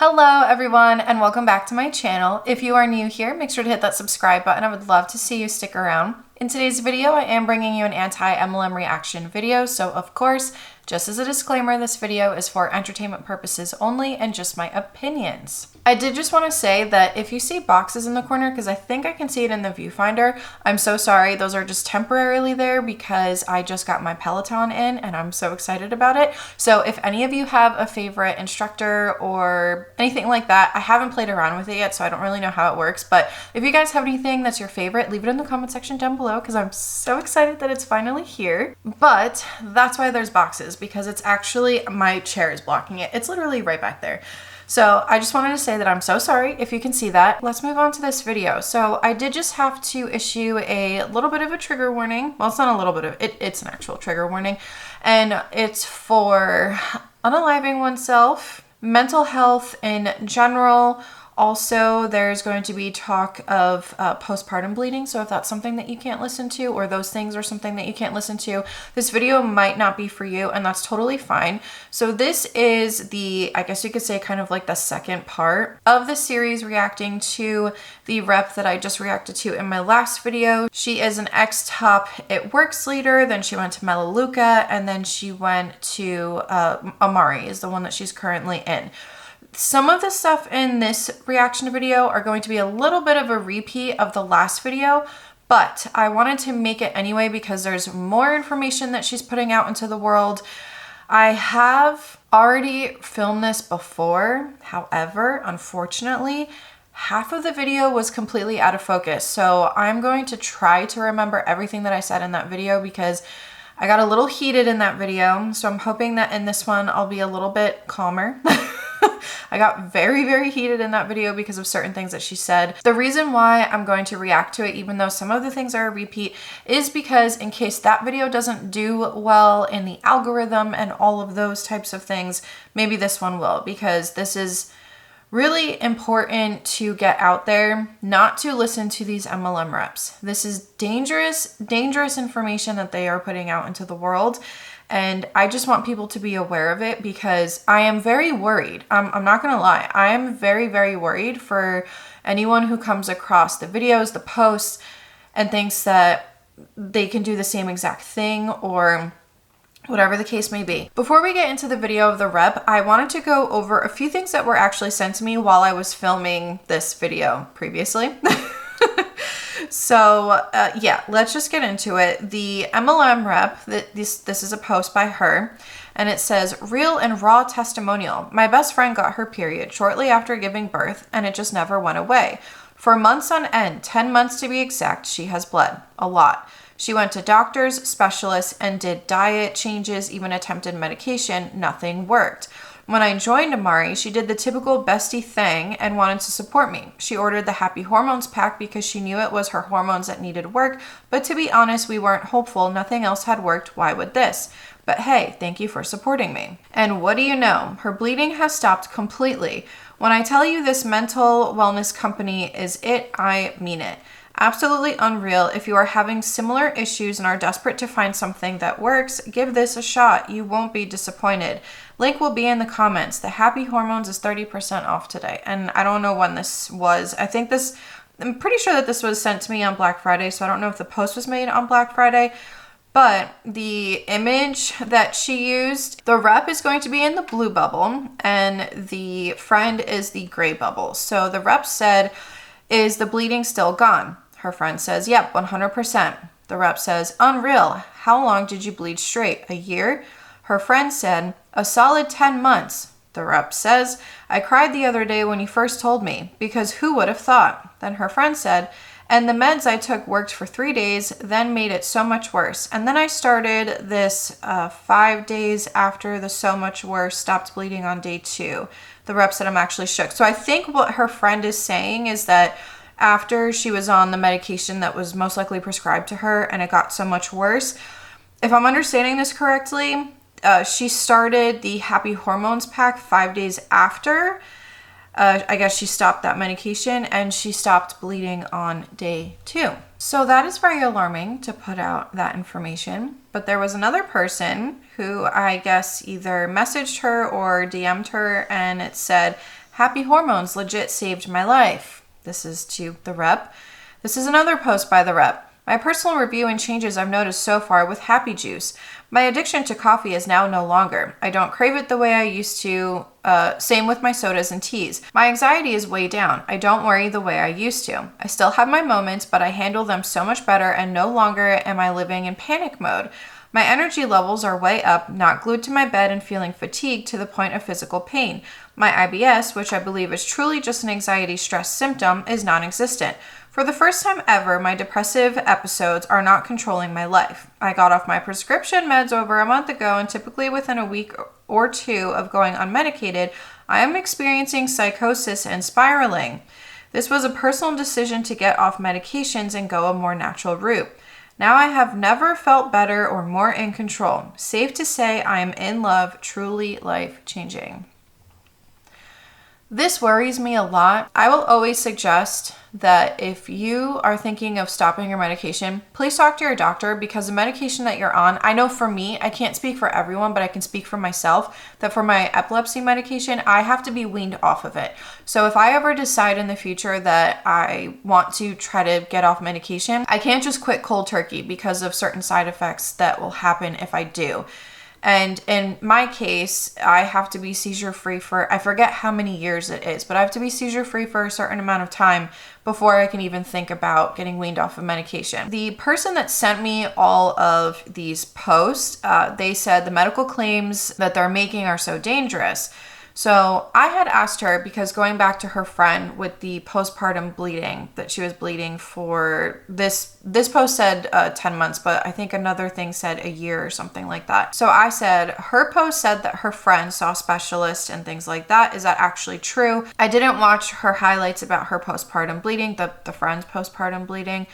Hello everyone and welcome back to my channel. If you are new here, make sure to hit that subscribe button. I would love to see you stick around. In today's video, I am bringing you an anti-MLM reaction video. So of course, just as a disclaimer, this video is for entertainment purposes only and just my opinions. I did just want to say that if you see boxes in the corner, because I think I can see it in the viewfinder, I'm so sorry. Those are just temporarily there because I just got my Peloton in and I'm so excited about it. So if any of you have a favorite instructor or anything like that, I haven't played around with it yet, so I don't really know how it works. But if you guys have anything that's your favorite, leave it in the comment section down below because I'm so excited that it's finally here. But that's why there's boxes, because it's actually, my chair is blocking it. It's literally right back there. So I just wanted to say that I'm so sorry if you can see that. Let's move on to this video. So I did just have to issue a little bit of a trigger warning. Well, it's not a little bit of it, it's an actual trigger warning. And it's for unaliving oneself, mental health in general. Also, there's going to be talk of postpartum bleeding. So if that's something that you can't listen to, or those things are something that you can't listen to, this video might not be for you, and that's totally fine. So this is the, I guess you could say, kind of like the second part of the series reacting to the rep that I just reacted to in my last video. She is an ex-top It Works leader, then she went to Melaleuca, and then she went to Amare is the one that she's currently in. Some of the stuff in this reaction video are going to be a little bit of a repeat of the last video, but I wanted to make it anyway because there's more information that she's putting out into the world. I have already filmed this before. However, unfortunately, half of the video was completely out of focus. So I'm going to try to remember everything that I said in that video because I got a little heated in that video. So I'm hoping that in this one, I'll be a little bit calmer. I got very, very heated in that video because of certain things that she said. The reason why I'm going to react to it, even though some of the things are a repeat, is because in case that video doesn't do well in the algorithm and all of those types of things, maybe this one will, because this is really important to get out there, not to listen to these MLM reps. This is dangerous, dangerous information that they are putting out into the world. And I just want people to be aware of it because I am very worried. I'm not going to lie. I am very, very worried for anyone who comes across the videos, the posts, and thinks that they can do the same exact thing or whatever the case may be. Before we get into the video of the rep, I wanted to go over a few things that were actually sent to me while I was filming this video previously. So yeah, let's just get into it. The MLM rep, this is a post by her, and it says, "Real and raw testimonial. My best friend got her period shortly after giving birth, and it just never went away. For months on end, 10 months to be exact, she has bled. A lot. She went to doctors, specialists, and did diet changes, even attempted medication. Nothing worked. When I joined Amare, she did the typical bestie thing and wanted to support me. She ordered the Happy Hormones pack because she knew it was her hormones that needed work, but to be honest, we weren't hopeful. Nothing else had worked. Why would this? But hey, thank you for supporting me." And what do you know? Her bleeding has stopped completely. When I tell you this mental wellness company is it, I mean it. Absolutely unreal. If you are having similar issues and are desperate to find something that works, give this a shot. You won't be disappointed. Link will be in the comments. The Happy Hormones is 30% off today. And I don't know when this was. I'm pretty sure that this was sent to me on Black Friday, so I don't know if the post was made on Black Friday. But the image that she used, the rep is going to be in the blue bubble and the friend is the gray bubble. So the rep said, "Is the bleeding still gone?" Her friend says, "Yep, 100%. The rep says, "Unreal. How long did you bleed straight? A year?" Her friend said, "A solid 10 months. The rep says, "I cried the other day when you first told me, because who would have thought?" Then her friend said, "And the meds I took worked for 3 days, then made it so much worse. And then I started this 5 days after the so much worse, stopped bleeding on day 2. The rep said, "I'm actually shook." So I think what her friend is saying is that after she was on the medication that was most likely prescribed to her and it got so much worse, if I'm understanding this correctly, she started the Happy Hormones pack 5 days after. I guess she stopped that medication and she stopped bleeding on day 2. So that is very alarming to put out that information. But there was another person who I guess either messaged her or DM'd her and it said, Happy hormones legit saved my life. This is to the rep. This is another post by the rep. My personal review and changes I've noticed so far with Happy Juice. My addiction to coffee is now no longer. I don't crave it the way I used to. Same with my sodas and teas. My anxiety is way down. I don't worry the way I used to. I still have my moments, but I handle them so much better and no longer am I living in panic mode. My energy levels are way up, not glued to my bed and feeling fatigued to the point of physical pain. My IBS, which I believe is truly just an anxiety stress symptom, is non-existent. For the first time ever, my depressive episodes are not controlling my life. I got off my prescription meds over a month ago, and typically within a week or two of going unmedicated, I am experiencing psychosis and spiraling. This was a personal decision to get off medications and go a more natural route. Now I have never felt better or more in control. Safe to say I am in love, truly life-changing. This worries me a lot. I will always suggest that if you are thinking of stopping your medication, please talk to your doctor, because the medication that you're on, I know for me, I can't speak for everyone, but I can speak for myself, that for my epilepsy medication, I have to be weaned off of it. So if I ever decide in the future that I want to try to get off medication, I can't just quit cold turkey because of certain side effects that will happen if I do. And in my case, I have to be seizure-free for, I forget how many years it is, but I have to be seizure-free for a certain amount of time before I can even think about getting weaned off of medication. The person that sent me all of these posts, they said the medical claims that they're making are so dangerous. So I had asked her, because going back to her friend with the postpartum bleeding, that she was bleeding for this post said 10 months, but I think another thing said a year or something like that. So I said, her post said that her friend saw specialists and things like that. Is that actually true? I didn't watch her highlights about her postpartum bleeding, the friend's postpartum bleeding.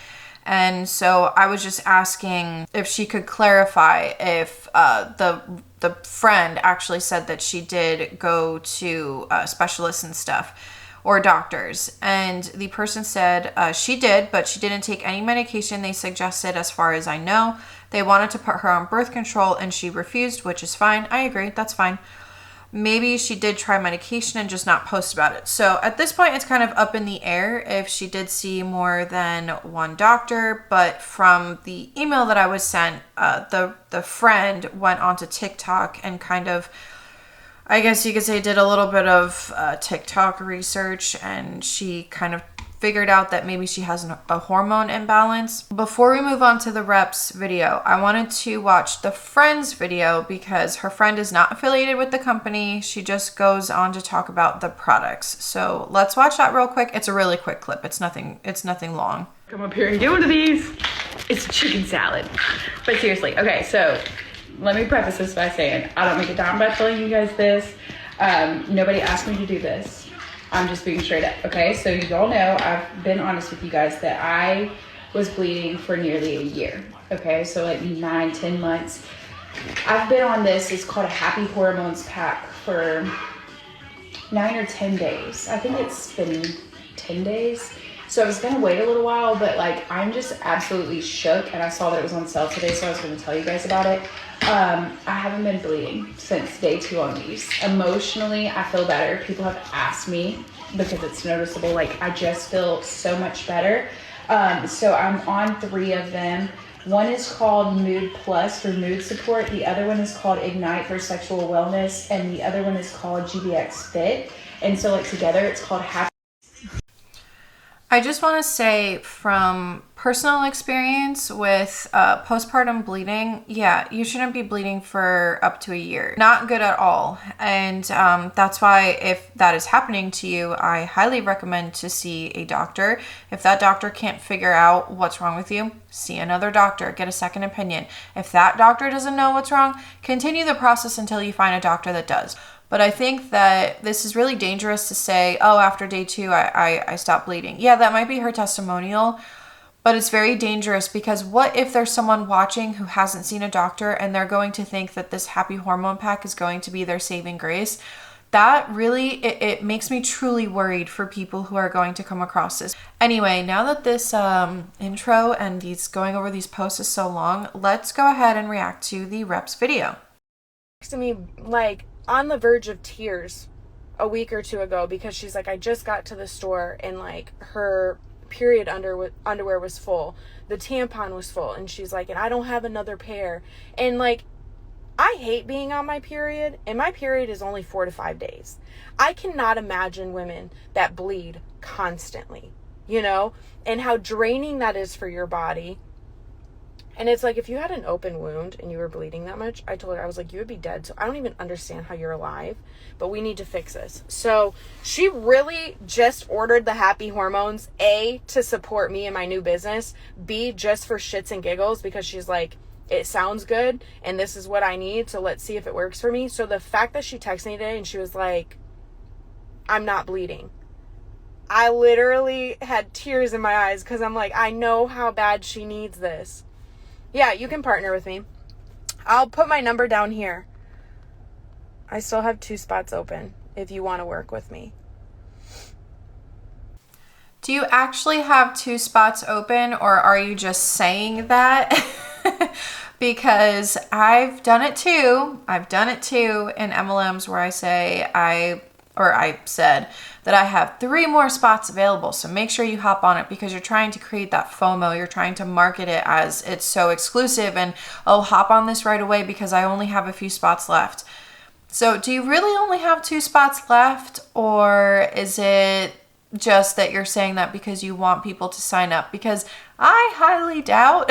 And so I was just asking if she could clarify if the friend actually said that she did go to specialists and stuff or doctors. And the person said she did, but she didn't take any medication they suggested as far as I know. They wanted to put her on birth control and she refused, which is fine. I agree. That's fine. Maybe she did try medication and just not post about it. So at this point, it's kind of up in the air if she did see more than one doctor. But from the email that I was sent, the friend went onto TikTok and kind of, I guess you could say, did a little bit of TikTok research, and she kind of figured out that maybe she has a hormone imbalance. Before we move on to the rep's video, I wanted to watch the friend's video because her friend is not affiliated with the company. She just goes on to talk about the products. So let's watch that real quick. It's a really quick clip. It's nothing long. Come up here and get one of these. It's chicken salad. But seriously, okay, so let me preface this by saying I don't make a dime by telling you guys this. Nobody asked me to do this. I'm just being straight up, okay? So you all know, I've been honest with you guys, that I was bleeding for nearly a year, okay? So like 9-10 months. I've been on this, it's called a Happy Hormones pack, for 9 or 10 days. I think it's been 10 days. So I was gonna wait a little while, but like, I'm just absolutely shook, and I saw that it was on sale today, so I was gonna tell you guys about it. I haven't been bleeding since day 2 on these. Emotionally, I feel better. People have asked me because it's noticeable. Like, I just feel so much better. So I'm on 3 of them. One is called Mood Plus for mood support. The other one is called Ignite for sexual wellness. And the other one is called GBX Fit. And so like together it's called Happy. I just want to say, from personal experience with postpartum bleeding, yeah, you shouldn't be bleeding for up to a year. Not good at all. And that's why if that is happening to you, I highly recommend to see a doctor. If that doctor can't figure out what's wrong with you, see another doctor, get a second opinion. If that doctor doesn't know what's wrong, continue the process until you find a doctor that does. But I think that this is really dangerous to say, oh, after day 2, I stopped bleeding. Yeah, that might be her testimonial, but it's very dangerous, because what if there's someone watching who hasn't seen a doctor and they're going to think that this Happy Hormone Pack is going to be their saving grace? That really, it makes me truly worried for people who are going to come across this. Anyway, now that this intro and these going over these posts is so long, let's go ahead and react to the rep's video. To me, like, on the verge of tears. a week or two ago because she's like, I just got to the store and like her period underwear was full. The tampon was full. And she's like, and I don't have another pair. And like, I hate being on my period, and my period is only 4 to 5 days. I cannot imagine women that bleed constantly, you know, and how draining that is for your body. And it's like, if you had an open wound and you were bleeding that much, I told her, I was like, you would be dead. So I don't even understand how you're alive, but we need to fix this. So she really just ordered the happy hormones, A, to support me in my new business, B, just for shits and giggles, because she's like, it sounds good and this is what I need. So let's see if it works for me. So the fact that she texted me today and she was like, I'm not bleeding, I literally had tears in my eyes because I'm like, I know how bad she needs this. Yeah, you can partner with me. I'll put my number down here. I still have 2 spots open if you want to work with me. Do you actually have 2 spots open, or are you just saying that? Because I've done it too. I've done it too in MLMs where I said that I have 3 more spots available. So make sure you hop on it because you're trying to create that FOMO. You're trying to market it as it's so exclusive and, oh, hop on this right away because I only have a few spots left. So do you really only have 2 spots left, or is it just that you're saying that because you want people to sign up? Because I highly doubt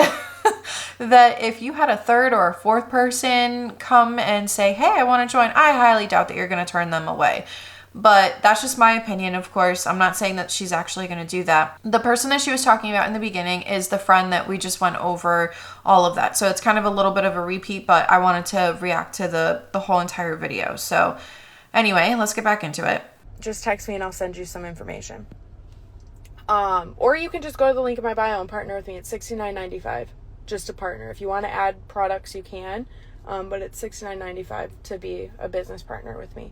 that if you had a 3rd or a 4th person come and say, hey, I want to join, I highly doubt that you're going to turn them away. But that's just my opinion, of course. I'm not saying that she's actually going to do that. The person that she was talking about in the beginning is the friend that we just went over all of that. So it's kind of a little bit of a repeat, but I wanted to react to the whole entire video. So anyway, let's get back into it. Just text me and I'll send you some information. Or you can just go to the link in my bio and partner with me. It's $69.95 just to partner. If you want to add products, you can. But it's $69.95 to be a business partner with me.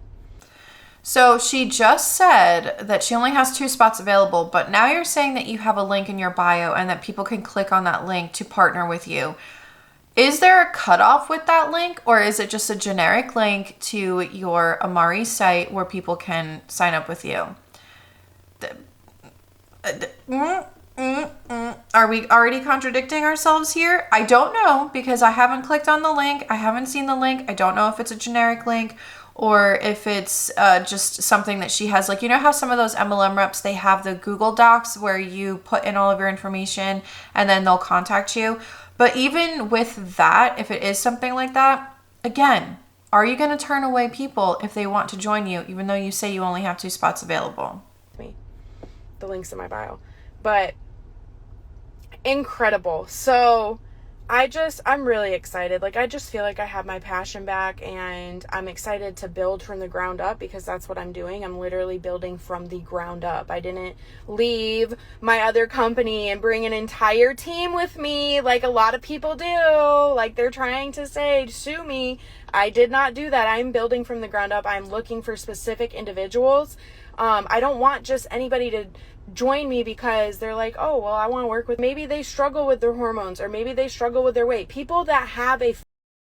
So she just said that she only has 2 spots available, but now you're saying that you have a link in your bio and that people can click on that link to partner with you. Is there a cutoff with that link, or is it just a generic link to your Amare site where people can sign up with you? Are we already contradicting ourselves here? I don't know because I haven't clicked on the link. I haven't seen the link. I don't know if it's a generic link or if it's just something that she has. Like, you know how some of those MLM reps, they have the Google Docs where you put in all of your information and then they'll contact you. But even with that, if it is something like that, again, are you going to turn away people if they want to join you, even though you say you only have 2 spots available? The link's in my bio. But incredible. So I'm really excited. Like, I just feel like I have my passion back, and I'm excited to build from the ground up because that's what I'm doing. I'm literally building from the ground up. I didn't leave my other company and bring an entire team with me like a lot of people do. Like, they're trying to say, sue me. I did not do that. I'm building from the ground up. I'm looking for specific individuals. I don't want just anybody to join me because they're like, oh, well, I want to work with, maybe they struggle with their hormones or maybe they struggle with their weight. People that have a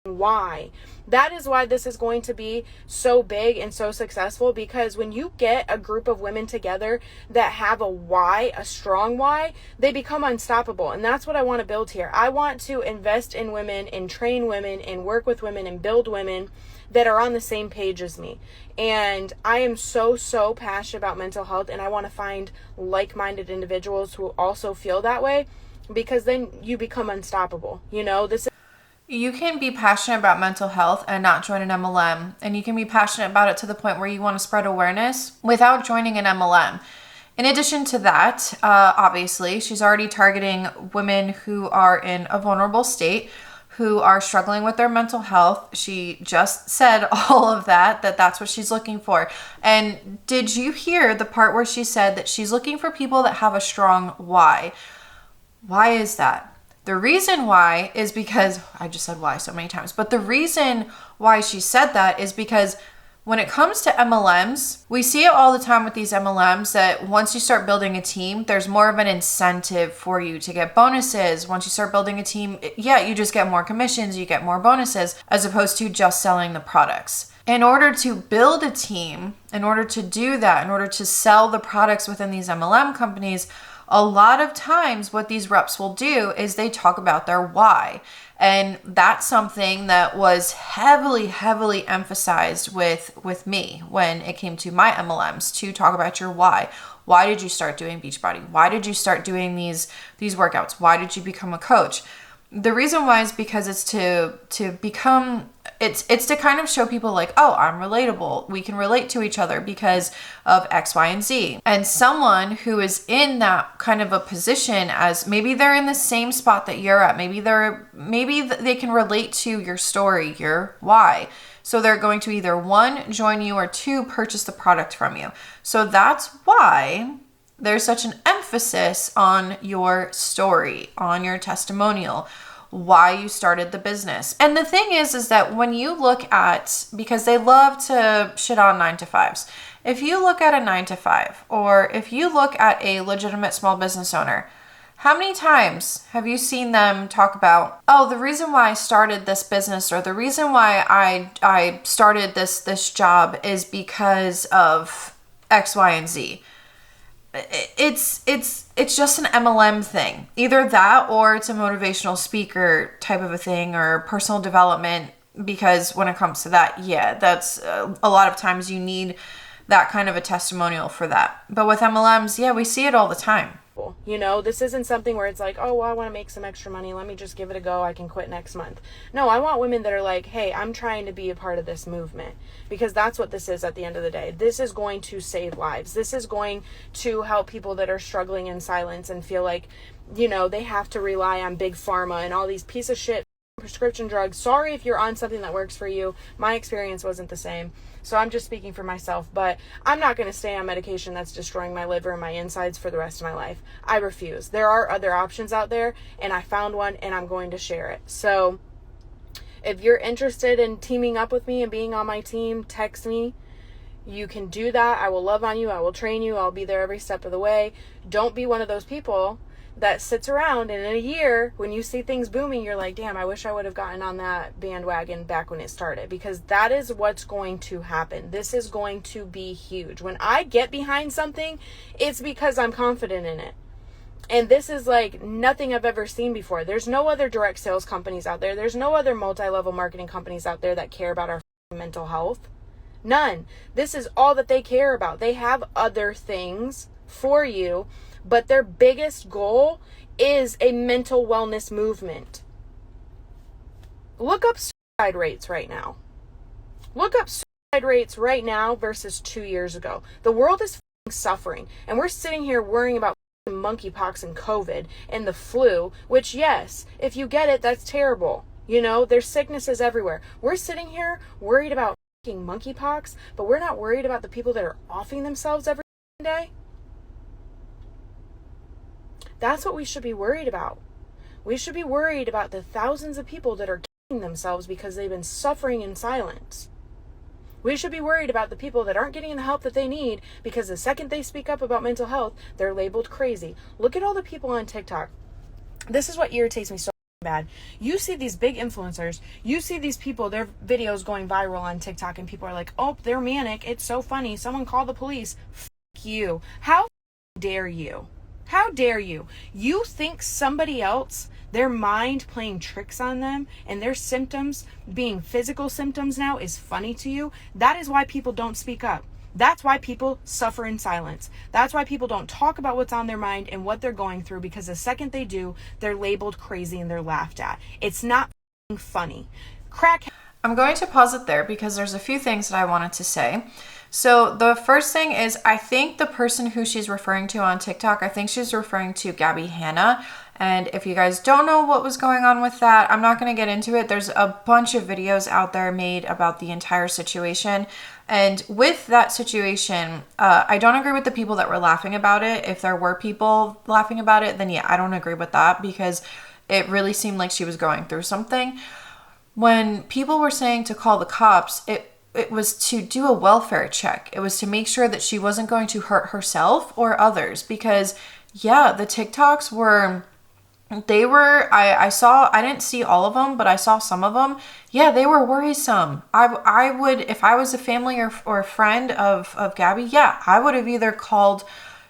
why. That is why this is going to be so big and so successful, because when you get a group of women together that have a why, a strong why, they become unstoppable. And that's what I want to build here. I want to invest in women and train women and work with women and build women that are on the same page as me. And I am so passionate about mental health, and I want to find like-minded individuals who also feel that way, because then you become unstoppable. You know, you can be passionate about mental health and not join an MLM, and you can be passionate about it to the point where you want to spread awareness without joining an MLM. In addition to that, obviously, she's already targeting women who are in a vulnerable state, who are struggling with their mental health. She just said all of that that's what she's looking for. And did you hear the part where she said that she's looking for people that have a strong why? Why is that? The reason why is because, I just said why so many times, but the reason why she said that is because when it comes to MLMs, we see it all the time with these MLMs that once you start building a team, there's more of an incentive for you to get bonuses. Once you start building a team, yeah, you just get more commissions, you get more bonuses, as opposed to just selling the products. In order to build a team, in order to do that, in order to sell the products within these MLM companies, a lot of times what these reps will do is they talk about their why. And that's something that was heavily emphasized with me when it came to my MLMs, to talk about your why. Why did you start doing Beachbody? Why did you start doing these workouts? Why did you become a coach? The reason why is because it's to kind of show people like, oh, I'm relatable. We can relate to each other because of X, Y, and Z. And someone who is in that kind of a position, as maybe they're in the same spot that you're at, maybe they can relate to your story, your why. So they're going to either 1, join you, or 2, purchase the product from you. So that's why there's such an emphasis on your story, on your testimonial, why you started the business. And the thing is that when you look at, because they love to shit on 9-to-5s, if you look at a 9-to-5, or if you look at a legitimate small business owner, how many times have you seen them talk about, oh, the reason why I started this business, or the reason why I started this job is because of X, Y, and Z? It's just an MLM thing. Either that, or it's a motivational speaker type of a thing, or personal development, because when it comes to that, yeah, that's a lot of times you need that kind of a testimonial for that. But with MLMs, yeah, we see it all the time. You know, this isn't something where it's like, oh, well, I want to make some extra money. Let me just give it a go. I can quit next month. No, I want women that are like, hey, I'm trying to be a part of this movement, because that's what this is at the end of the day. This is going to save lives. This is going to help people that are struggling in silence and feel like, you know, they have to rely on big pharma and all these piece of shit prescription drugs. Sorry if you're on something that works for you. My experience wasn't the same. So I'm just speaking for myself, but I'm not going to stay on medication that's destroying my liver and my insides for the rest of my life. I refuse. There are other options out there, and I found one, and I'm going to share it. So if you're interested in teaming up with me and being on my team, text me. You can do that. I will love on you. I will train you. I'll be there every step of the way. Don't be one of those people that sits around and in a year, when you see things booming, you're like, damn, I wish I would have gotten on that bandwagon back when it started, because that is what's going to happen. This is going to be huge. When I get behind something, it's because I'm confident in it. And this is like nothing I've ever seen before. There's no other direct sales companies out there. There's no other multi-level marketing companies out there that care about our mental health. None. This is all that they care about. They have other things for you, but their biggest goal is a mental wellness movement. Look up suicide rates right now. Look up suicide rates right now versus 2 years ago. The world is suffering, and we're sitting here worrying about monkeypox and COVID and the flu, which, yes, if you get it, that's terrible. You know, there's sicknesses everywhere. We're sitting here worried about monkeypox, but we're not worried about the people that are offing themselves every day. That's what we should be worried about. We should be worried about the thousands of people that are killing themselves because they've been suffering in silence. We should be worried about the people that aren't getting the help that they need because the second they speak up about mental health, they're labeled crazy. Look at all the people on TikTok. This is what irritates me so bad. You see these big influencers, you see these people, their videos going viral on TikTok, and people are like, oh, they're manic. It's so funny. Someone call the police. F you. How dare you? How dare you? You think somebody else, their mind playing tricks on them and their symptoms being physical symptoms now is funny to you? That is why people don't speak up. That's why people suffer in silence. That's why people don't talk about what's on their mind and what they're going through, because the second they do, they're labeled crazy and they're laughed at. It's not funny. I'm going to pause it there because there's a few things that I wanted to say. So the first thing is, I think the person who she's referring to on TikTok, I think she's referring to Gabby Hanna. And if you guys don't know what was going on with that, I'm not going to get into it. There's a bunch of videos out there made about the entire situation. And with that situation, I don't agree with the people that were laughing about it. If there were people laughing about it, then yeah, I don't agree with that, because it really seemed like she was going through something. When people were saying to call the cops, it was to do a welfare check. It was to make sure that she wasn't going to hurt herself or others, because yeah, the TikToks were they were, I didn't see all of them, but I saw some of them. Yeah, they were worrisome. I would, if I was a family or friend of Gabby, yeah, I would have either called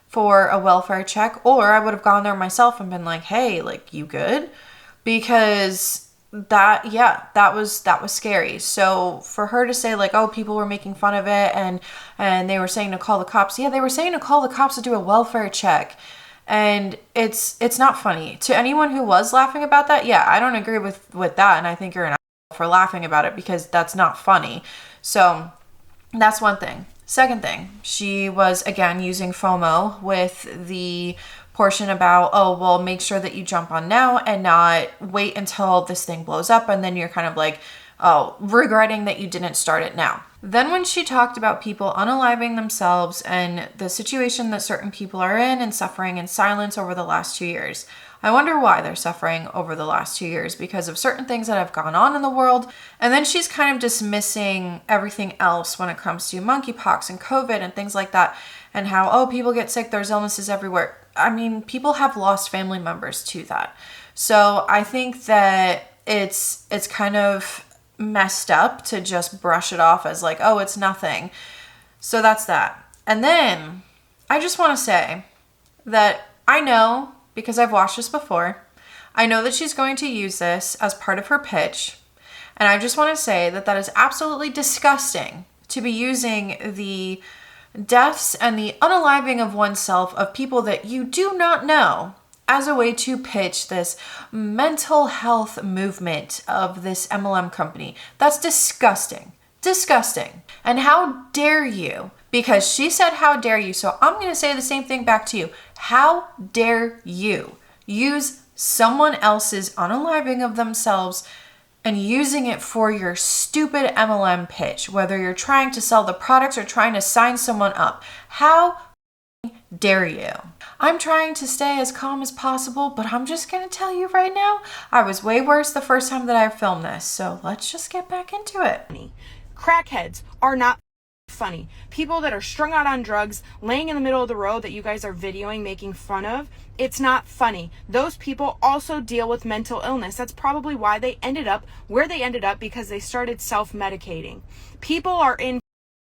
for a welfare check, or I would have gone there myself and been like, hey, like, you good? Because that was scary. So for her to say like, oh, people were making fun of it and they were saying to call the cops. Yeah, they were saying to call the cops to do a welfare check. And it's not funny. To anyone who was laughing about that, yeah, I don't agree with that, and I think you're an asshole for laughing about it because that's not funny. So that's one thing. Second thing, she was again using FOMO with the portion about, oh, well, make sure that you jump on now and not wait until this thing blows up, and then you're kind of like, oh, regretting that you didn't start it now. Then when she talked about people unaliving themselves and the situation that certain people are in and suffering in silence over the last 2 years, I wonder why they're suffering over the last 2 years, because of certain things that have gone on in the world. And then she's kind of dismissing everything else when it comes to monkeypox and COVID and things like that, and how, oh, people get sick, there's illnesses everywhere. I mean, people have lost family members to that. So I think that it's kind of messed up to just brush it off as like, oh, it's nothing. So that's that. And then I just want to say that I know, because I've watched this before, I know that she's going to use this as part of her pitch. And I just want to say that is absolutely disgusting to be using the deaths and the unaliving of oneself of people that you do not know as a way to pitch this mental health movement of this MLM company. That's disgusting. Disgusting. And how dare you? Because she said, how dare you? So I'm going to say the same thing back to you. How dare you use someone else's unaliving of themselves and using it for your stupid MLM pitch, whether you're trying to sell the products or trying to sign someone up? How dare you? I'm trying to stay as calm as possible, but I'm just going to tell you right now, I was way worse the first time that I filmed this. So let's just get back into it. Crackheads are not funny. People that are strung out on drugs, laying in the middle of the road that you guys are videoing, making fun of, it's not funny. Those people also deal with mental illness. That's probably why they ended up where they ended up, because they started self-medicating. People are in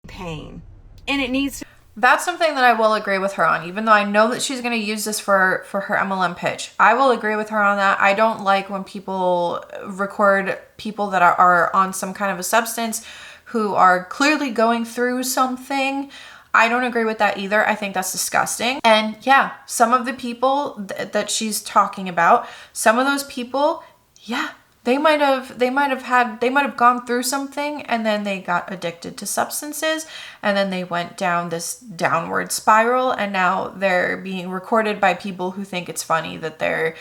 pain, and it needs to. That's something that I will agree with her on, even though I know that she's going to use this for her MLM pitch. I will agree with her on that. I don't like when people record people that are on some kind of a substance who are clearly going through something. I don't agree with that either. I think that's disgusting. And yeah, some of the people that she's talking about, some of those people, yeah, they might have gone through something, and then they got addicted to substances, and then they went down this downward spiral, and now they're being recorded by people who think it's funny that they're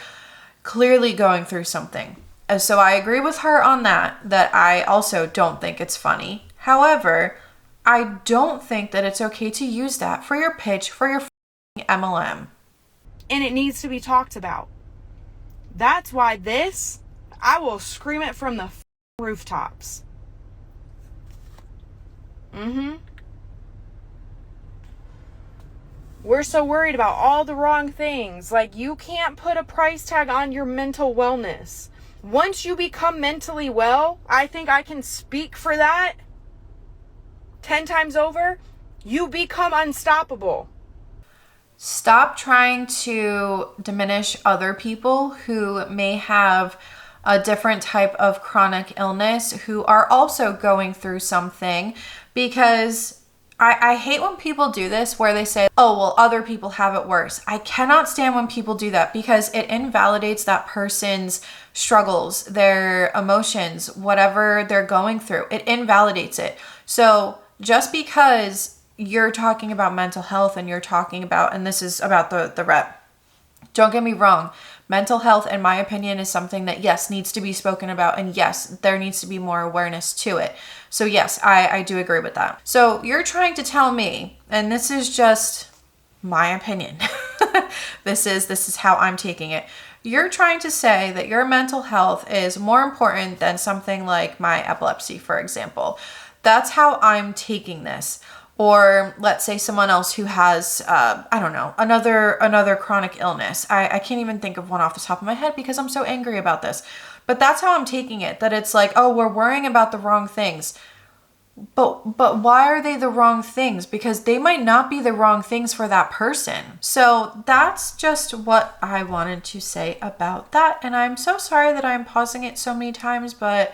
clearly going through something. So I agree with her on that I also don't think it's funny. However, I don't think that it's okay to use that for your pitch for your MLM. And it needs to be talked about. That's why I will scream it from the rooftops. We're so worried about all the wrong things. Like, you can't put a price tag on your mental wellness. Once you become mentally well, I think I can speak for that 10 times over, you become unstoppable. Stop trying to diminish other people who may have a different type of chronic illness, who are also going through something, because I hate when people do this where they say, oh, well, other people have it worse. I cannot stand when people do that, because it invalidates that person's struggles, their emotions, whatever they're going through. It invalidates it. So just because you're talking about mental health and you're talking about, and this is about the rep, don't get me wrong, mental health, in my opinion, is something that, yes, needs to be spoken about, and yes, there needs to be more awareness to it. So yes, I do agree with that. So you're trying to tell me, and this is just my opinion, this is how I'm taking it. You're trying to say that your mental health is more important than something like my epilepsy, for example. That's how I'm taking this. Or let's say someone else who has, I don't know, another chronic illness. I can't even think of one off the top of my head because I'm so angry about this. But that's how I'm taking it, that it's like, oh, we're worrying about the wrong things. But why are they the wrong things? Because they might not be the wrong things for that person. So that's just what I wanted to say about that. And I'm so sorry that I'm pausing it so many times, but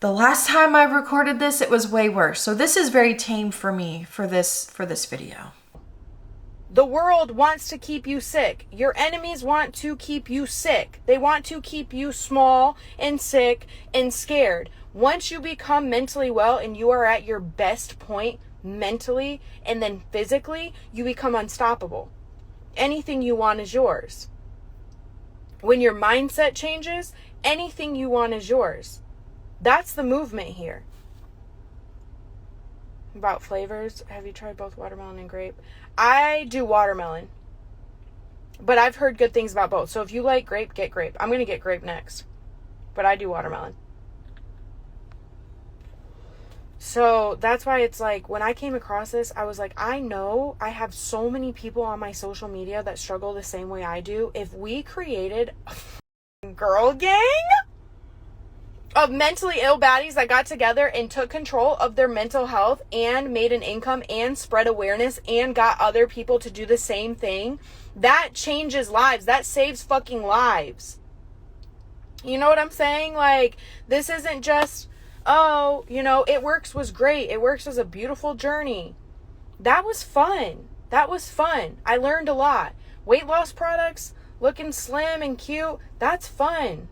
the last time I recorded this, it was way worse. So this is very tame for me for this video. The world wants to keep you sick. Your enemies want to keep you sick. They want to keep you small and sick and scared. Once you become mentally well and you are at your best point mentally and then physically, you become unstoppable. Anything you want is yours. When your mindset changes, anything you want is yours. That's the movement here. About flavors, have you tried both watermelon and grape? I do watermelon, but I've heard good things about both. So if you like grape, get grape. I'm going to get grape next, but I do watermelon. So that's why it's like, when I came across this, I was like, I know I have so many people on my social media that struggle the same way I do. If we created a girl gang of mentally ill baddies that got together and took control of their mental health and made an income and spread awareness and got other people to do the same thing, that changes lives. That saves fucking lives. You know what I'm saying? Like, this isn't just, oh, you know, It Works was great. It Works was a beautiful journey. That was fun. That was fun. I learned a lot. Weight loss products, looking slim and cute, that's fun.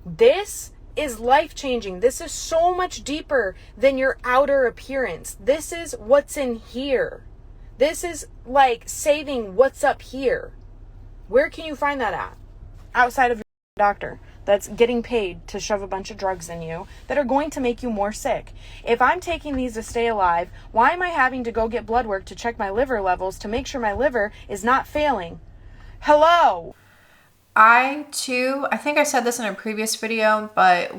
This is life-changing. This is so much deeper than your outer appearance. This is what's in here. This is like saving what's up here. Where can you find that at? Outside of your doctor that's getting paid to shove a bunch of drugs in you that are going to make you more sick. If I'm taking these to stay alive, why am I having to go get blood work to check my liver levels to make sure my liver is not failing? Hello? I think I said this in a previous video, but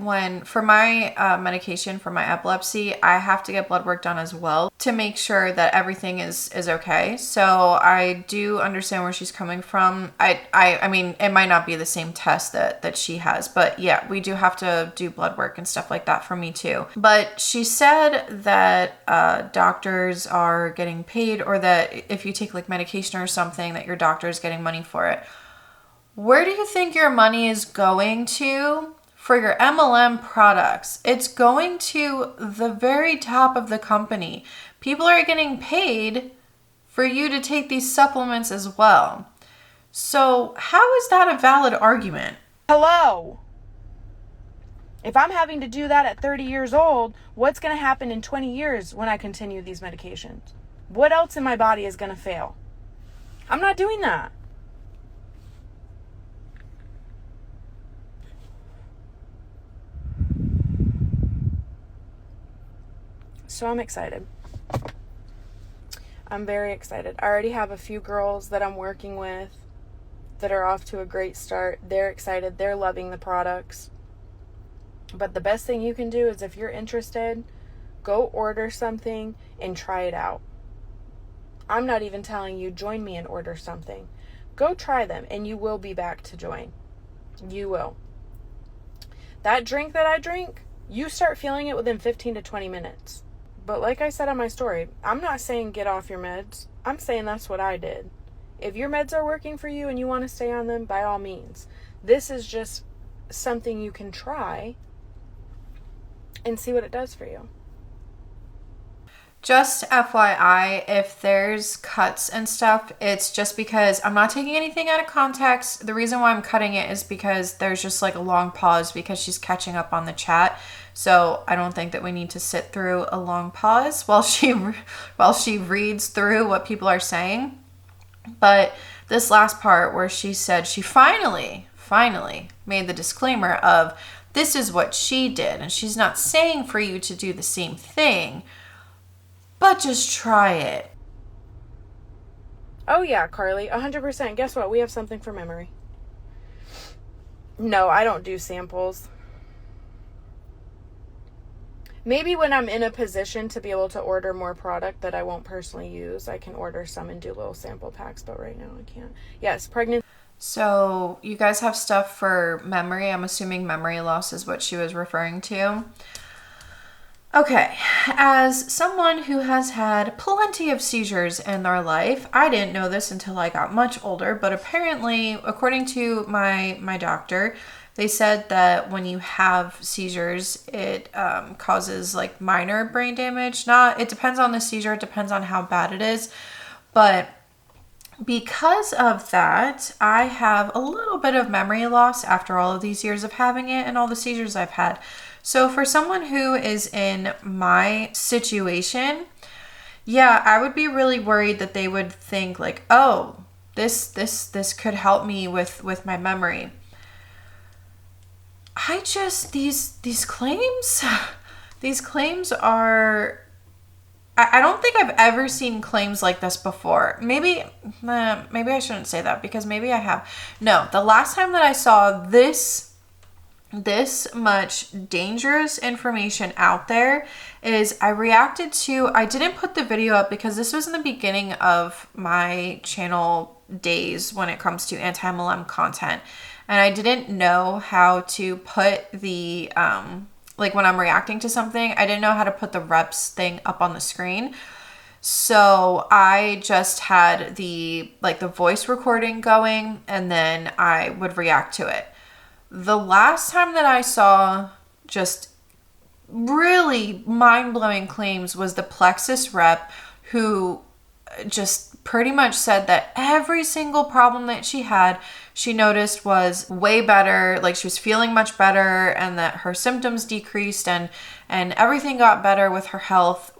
for my medication for my epilepsy, I have to get blood work done as well to make sure that everything is okay. So I do understand where she's coming from. I mean, it might not be the same test that she has, but yeah, we do have to do blood work and stuff like that for me too. But she said that doctors are getting paid, or that if you take like medication or something, that your doctor is getting money for it. Where do you think your money is going to for your MLM products? It's going to the very top of the company. People are getting paid for you to take these supplements as well. So how is that a valid argument? Hello? If I'm having to do that at 30 years old, what's going to happen in 20 years when I continue these medications? What else in my body is going to fail? I'm not doing that. So I'm excited. I'm very excited. I already have a few girls that I'm working with that are off to a great start. They're excited. They're loving the products. But the best thing you can do is, if you're interested, go order something and try it out. I'm not even telling you join me and order something. Go try them and you will be back to join. You will. That drink that I drink, you start feeling it within 15 to 20 minutes. But like I said on my story, I'm not saying get off your meds. I'm saying that's what I did. If your meds are working for you and you want to stay on them, by all means. This is just something you can try and see what it does for you. Just FYI, if there's cuts and stuff, it's just because I'm not taking anything out of context. The reason why I'm cutting it is because there's just like a long pause because she's catching up on the chat. So I don't think that we need to sit through a long pause while she reads through what people are saying. But this last part where she said she finally made the disclaimer of this is what she did, and she's not saying for you to do the same thing, but just try it. Oh yeah, Carly, 100%. Guess what? We have something for memory. No, I don't do samples. maybe when I'm in a position to be able to order more product that I won't personally use, I can order some and do little sample packs, but right now I can't. Yes, pregnancy. So you guys have stuff for memory. I'm assuming memory loss is what she was referring to. Okay, as someone who has had plenty of seizures in their life, I didn't know this until I got much older, but apparently, according to my doctor, they said that when you have seizures, it causes like minor brain damage. It depends on the seizure, it depends on how bad it is, but because of that, I have a little bit of memory loss after all of these years of having it and all the seizures I've had. So for someone who is in my situation, yeah, I would be really worried that they would think like, oh, this could help me with my memory. These claims are, I don't think I've ever seen claims like this before. Maybe I shouldn't say that because maybe I have. No, the last time that I saw this much dangerous information out there is I didn't put the video up because this was in the beginning of my channel days when it comes to anti-MLM content. And I didn't know how to put the, like when I'm reacting to something, I didn't know how to put the reps thing up on the screen. So I just had the voice recording going and then I would react to it. The last time that I saw just really mind-blowing claims was the Plexus rep who just pretty much said that every single problem that she had, she noticed was way better, like she was feeling much better and that her symptoms decreased and everything got better with her health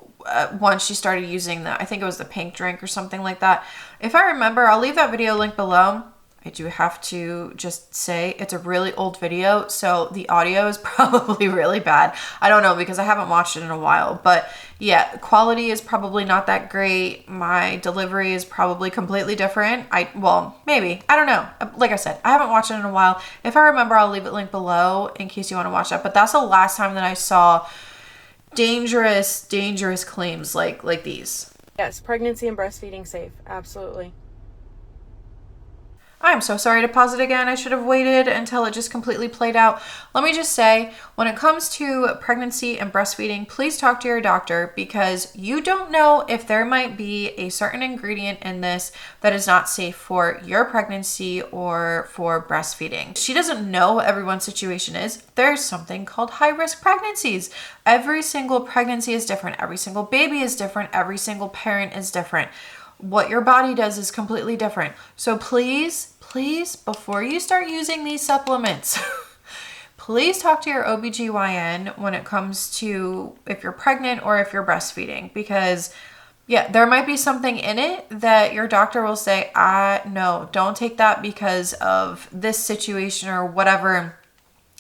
once she started using I think it was the pink drink or something like that. If I remember, I'll leave that video link below. I do have to just say it's a really old video, so the audio is probably really bad. I don't know because I haven't watched it in a while, but yeah, quality is probably not that great. My delivery is probably completely different. Maybe. I don't know. Like I said, I haven't watched it in a while. If I remember, I'll leave it linked below in case you want to watch that. But that's the last time that I saw dangerous claims like these. Yes, pregnancy and breastfeeding safe. Absolutely. I'm so sorry to pause it again. I should have waited until it just completely played out. Let me just say, when it comes to pregnancy and breastfeeding, please talk to your doctor because you don't know if there might be a certain ingredient in this that is not safe for your pregnancy or for breastfeeding. She doesn't know what everyone's situation is. There's something called high-risk pregnancies. Every single pregnancy is different. Every single baby is different. Every single parent is different. What your body does is completely different. So please, before you start using these supplements, please talk to your OBGYN when it comes to if you're pregnant or if you're breastfeeding. Because, yeah, there might be something in it that your doctor will say, no, don't take that because of this situation or whatever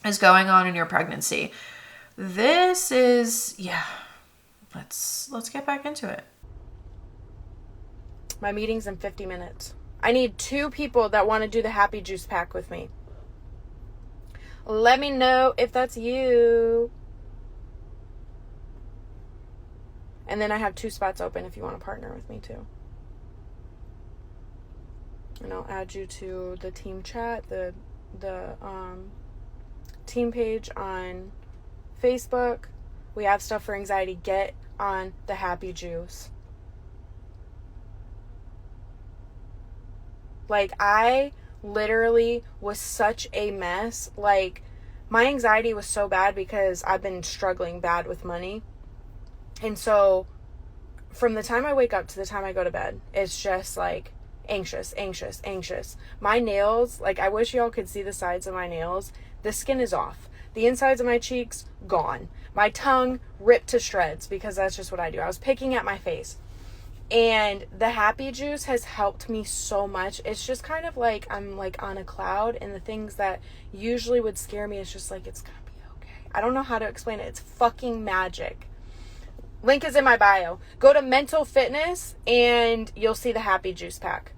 is going on in your pregnancy. This is, yeah, let's get back into it. My meeting's in 50 minutes. I need 2 people that want to do the happy juice pack with me. Let me know if that's you. And then I have 2 spots open if you want to partner with me too. And I'll add you to the team chat, the team page on Facebook. We have stuff for anxiety. Get on the happy juice. Like, I literally was such a mess. Like, my anxiety was so bad because I've been struggling bad with money. And so, from the time I wake up to the time I go to bed, it's just, like, anxious. My nails, like, I wish y'all could see the sides of my nails. The skin is off. The insides of my cheeks, gone. My tongue, ripped to shreds because that's just what I do. I was picking at my face. And the happy juice has helped me so much. It's just kind of like I'm like on a cloud, and the things that usually would scare me, it's just like, it's gonna be okay. I don't know how to explain it. It's fucking magic. Link is in my bio. Go to Mental Fitness and you'll see the happy juice pack.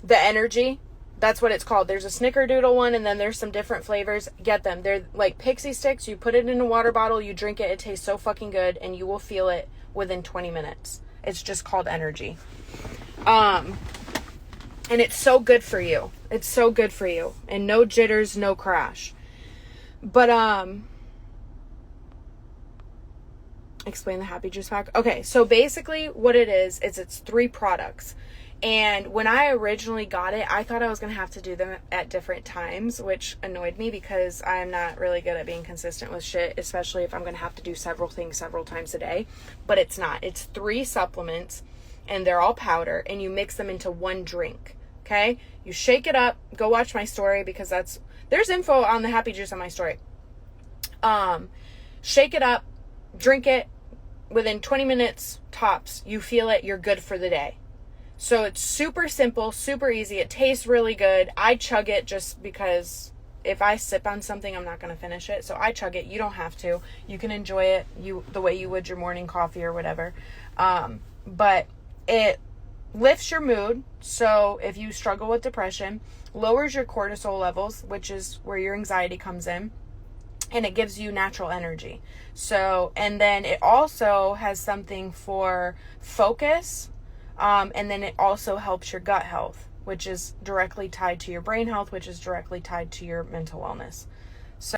The energy, That's what it's called. There's a snickerdoodle one, and then there's some different flavors. Get them. They're like pixie sticks. You put it in a water bottle, you drink it. It tastes so fucking good, and you will feel it within 20 minutes. It's just called energy. And it's so good for you. It's so good for you. And no jitters, no crash. But, explain the Happy Juice pack. Okay, so basically what it is it's 3 products. And when I originally got it, I thought I was going to have to do them at different times, which annoyed me because I'm not really good at being consistent with shit, especially if I'm going to have to do several things several times a day. But it's not. It's 3 supplements, and they're all powder, and you mix them into one drink. Okay? You shake it up. Go watch my story because there's info on the Happy Juice on my story. Shake it up, drink it. Within 20 minutes tops, you feel it. You're good for the day. So it's super simple, super easy. It tastes really good. I chug it just because if I sip on something, I'm not going to finish it. So I chug it. You don't have to. You can enjoy it the way you would your morning coffee or whatever. But it lifts your mood. So if you struggle with depression, lowers your cortisol levels, which is where your anxiety comes in. And it gives you natural energy. So, and then it also has something for focus. And then it also helps your gut health, which is directly tied to your brain health, which is directly tied to your mental wellness. So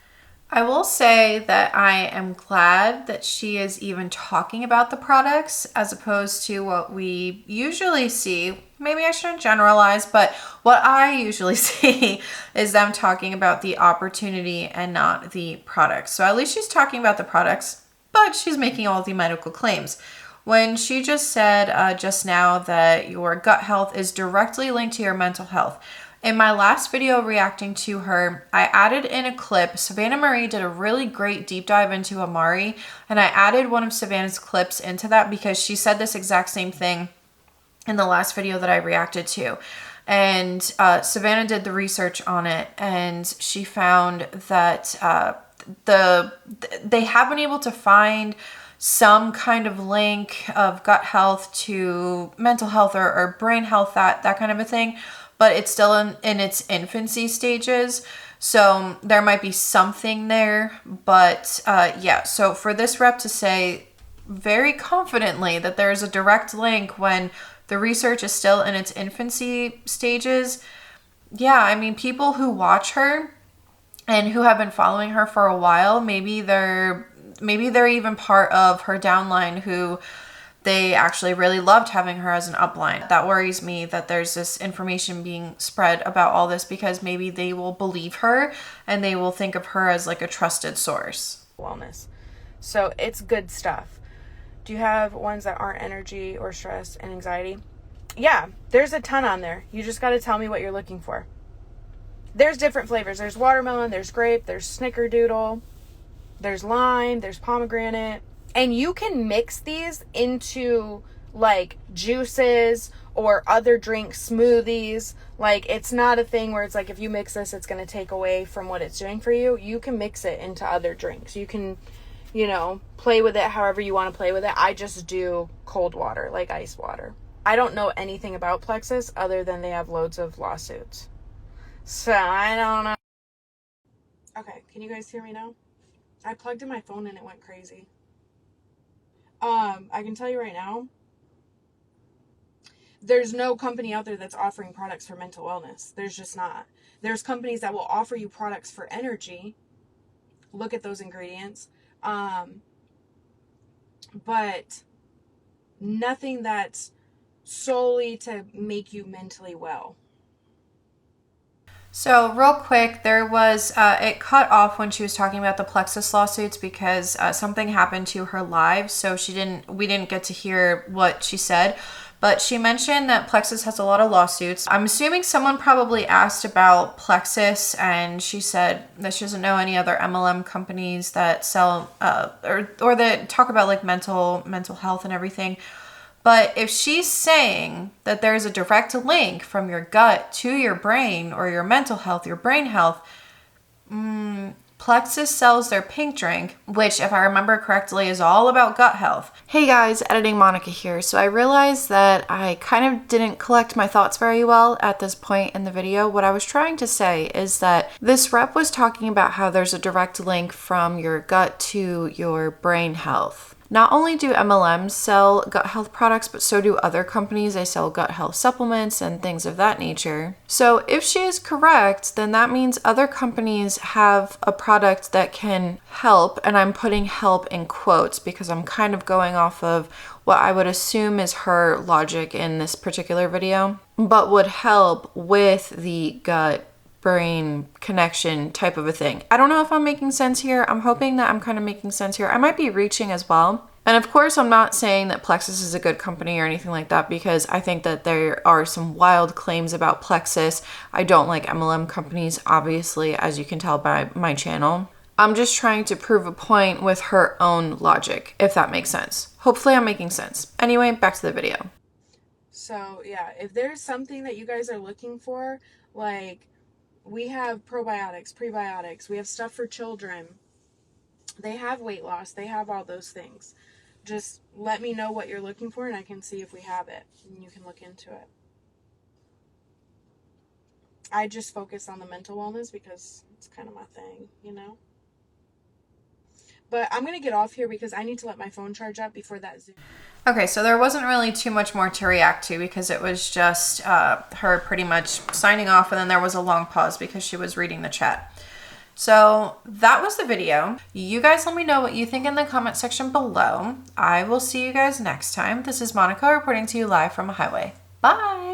I will say that I am glad that she is even talking about the products as opposed to what we usually see. Maybe I shouldn't generalize, but what I usually see is them talking about the opportunity and not the products. So at least she's talking about the products, but she's making all the medical claims. When she just said just now that your gut health is directly linked to your mental health. In my last video reacting to her, I added in a clip. Savannah Marie did a really great deep dive into Amare, and I added one of Savannah's clips into that because she said this exact same thing in the last video that I reacted to. And Savannah did the research on it, and she found that they have been able to find some kind of link of gut health to mental health or brain health, that kind of a thing, but it's still in its infancy stages. So there might be something there, but yeah. So for this rep to say very confidently that there's a direct link when the research is still in its infancy stages, yeah, I mean, people who watch her and who have been following her for a while, maybe they're even part of her downline who they actually really loved having her as an upline. That worries me that there's this information being spread about all this because maybe they will believe her and they will think of her as like a trusted source. Wellness. So it's good stuff. Do you have ones that aren't energy or stress and anxiety? Yeah, there's a ton on there. You just got to tell me what you're looking for. There's different flavors. There's watermelon, there's grape, there's snickerdoodle. There's lime, there's pomegranate, and you can mix these into like juices or other drinks, smoothies. Like it's not a thing where it's like if you mix this, it's going to take away from what it's doing for you. You can mix it into other drinks. You can, play with it however you want to play with it. I just do cold water, like ice water. I don't know anything about Plexus other than they have loads of lawsuits. So I don't know. Okay, can you guys hear me now? I plugged in my phone and it went crazy. I can tell you right now, there's no company out there that's offering products for mental wellness. There's just not. There's companies that will offer you products for energy. Look at those ingredients. But nothing that's solely to make you mentally well. So real quick, there was, it cut off when she was talking about the Plexus lawsuits because something happened to her live. So we didn't get to hear what she said, but she mentioned that Plexus has a lot of lawsuits. I'm assuming someone probably asked about Plexus and she said that she doesn't know any other MLM companies that sell, or that talk about like mental health and everything. But if she's saying that there's a direct link from your gut to your brain or your mental health, your brain health, Plexus sells their pink drink, which, if I remember correctly, is all about gut health. Hey guys, editing Monica here. So I realized that I kind of didn't collect my thoughts very well at this point in the video. What I was trying to say is that this rep was talking about how there's a direct link from your gut to your brain health. Not only do MLMs sell gut health products, but so do other companies. They sell gut health supplements and things of that nature. So if she is correct, then that means other companies have a product that can help, and I'm putting help in quotes because I'm kind of going off of what I would assume is her logic in this particular video, but would help with the gut brain connection type of a thing. I don't know if I'm making sense here. I'm hoping that I'm kind of making sense here. I might be reaching as well. And of course, I'm not saying that Plexus is a good company or anything like that, because I think that there are some wild claims about Plexus. I don't like MLM companies, obviously, as you can tell by my channel. I'm just trying to prove a point with her own logic, if that makes sense. Hopefully I'm making sense. Anyway, back to the video. So yeah, if there's something that you guys are looking for, like, we have probiotics, prebiotics, we have stuff for children. They have weight loss, they have all those things. Just let me know what you're looking for and I can see if we have it and you can look into it. I just focus on the mental wellness because it's kind of my thing, you know? But I'm going to get off here because I need to let my phone charge up before that Zoom. Okay, so there wasn't really too much more to react to because it was just her pretty much signing off, and then there was a long pause because she was reading the chat. So that was the video. You guys let me know what you think in the comment section below. I will see you guys next time. This is Monica reporting to you live from a highway. Bye!